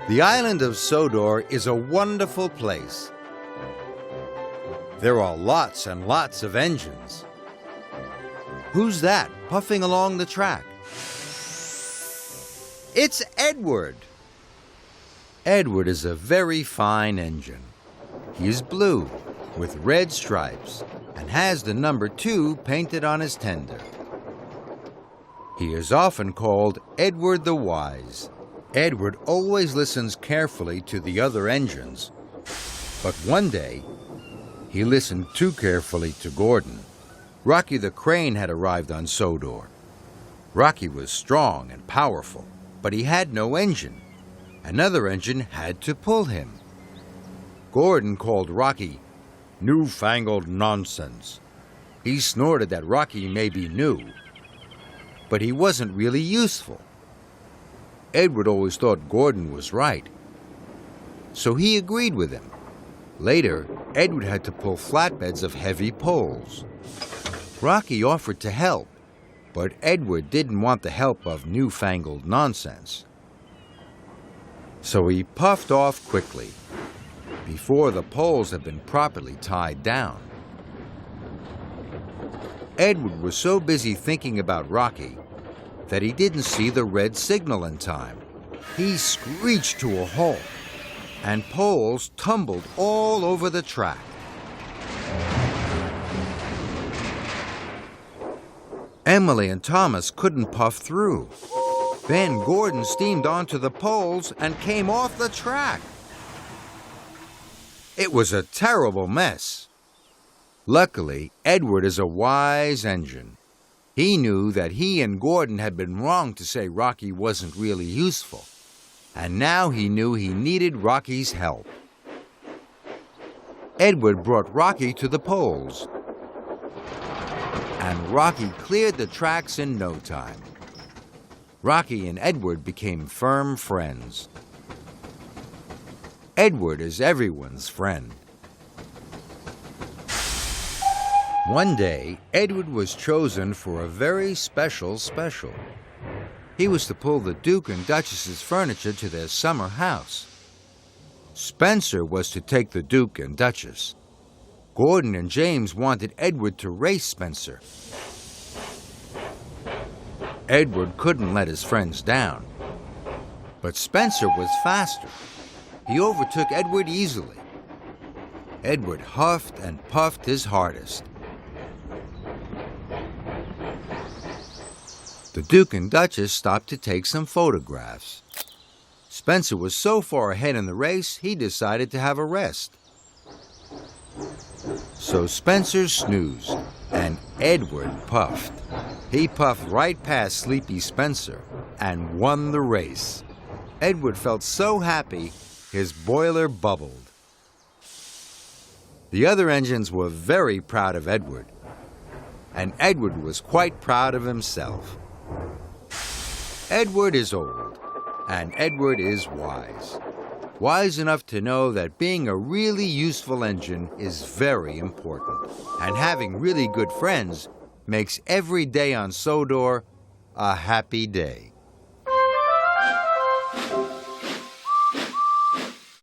The island of Sodor is a wonderful place. There are lots and lots of engines. Who's that puffing along the track? It's Edward. Edward is a very fine engine. He is blue with red stripes and has the number 2 painted on his tender. He is often called Edward the Wise. Edward always listens carefully to the other engines, but one day he listened too carefully to Gordon. Rocky the Crane had arrived on Sodor. Rocky was strong and powerful, but he had no engine. Another engine had to pull him. Gordon called Rocky newfangled nonsense. He snorted that Rocky may be new, but he wasn't really useful. Edward always thought Gordon was right, so he agreed with him. Later, Edward had to pull flatbeds of heavy poles. Rocky offered to help, but Edward didn't want the help of newfangled nonsense. So he puffed off quickly, before the poles had been properly tied down. Edward was so busy thinking about Rocky that he didn't see the red signal in time. He screeched to a halt, and poles tumbled all over the track. Emily and Thomas couldn't puff through. Then Gordon steamed onto the poles and came off the track. It was a terrible mess. Luckily, Edward is a wise engine. He knew that he and Gordon had been wrong to say Rocky wasn't really useful, and now he knew he needed Rocky's help. Edward brought Rocky to the poles, and Rocky cleared the tracks in no time. Rocky and Edward became firm friends. Edward is everyone's friend. One day, Edward was chosen for a very special. He was to pull the Duke and Duchess's furniture to their summer house. Spencer was to take the Duke and Duchess. Gordon and James wanted Edward to race Spencer. Edward couldn't let his friends down, but Spencer was faster. He overtook Edward easily. Edward huffed and puffed his hardest. The Duke and Duchess stopped to take some photographs. Spencer was so far ahead in the race, he decided to have a rest. So Spencer snoozed, and Edward puffed. He puffed right past sleepy Spencer and won the race. Edward felt so happy, his boiler bubbled. The other engines were very proud of Edward, and Edward was quite proud of himself. Edward is old, and Edward is wise. Wise enough to know that being a really useful engine is very important, and having really good friends makes every day on Sodor a happy day.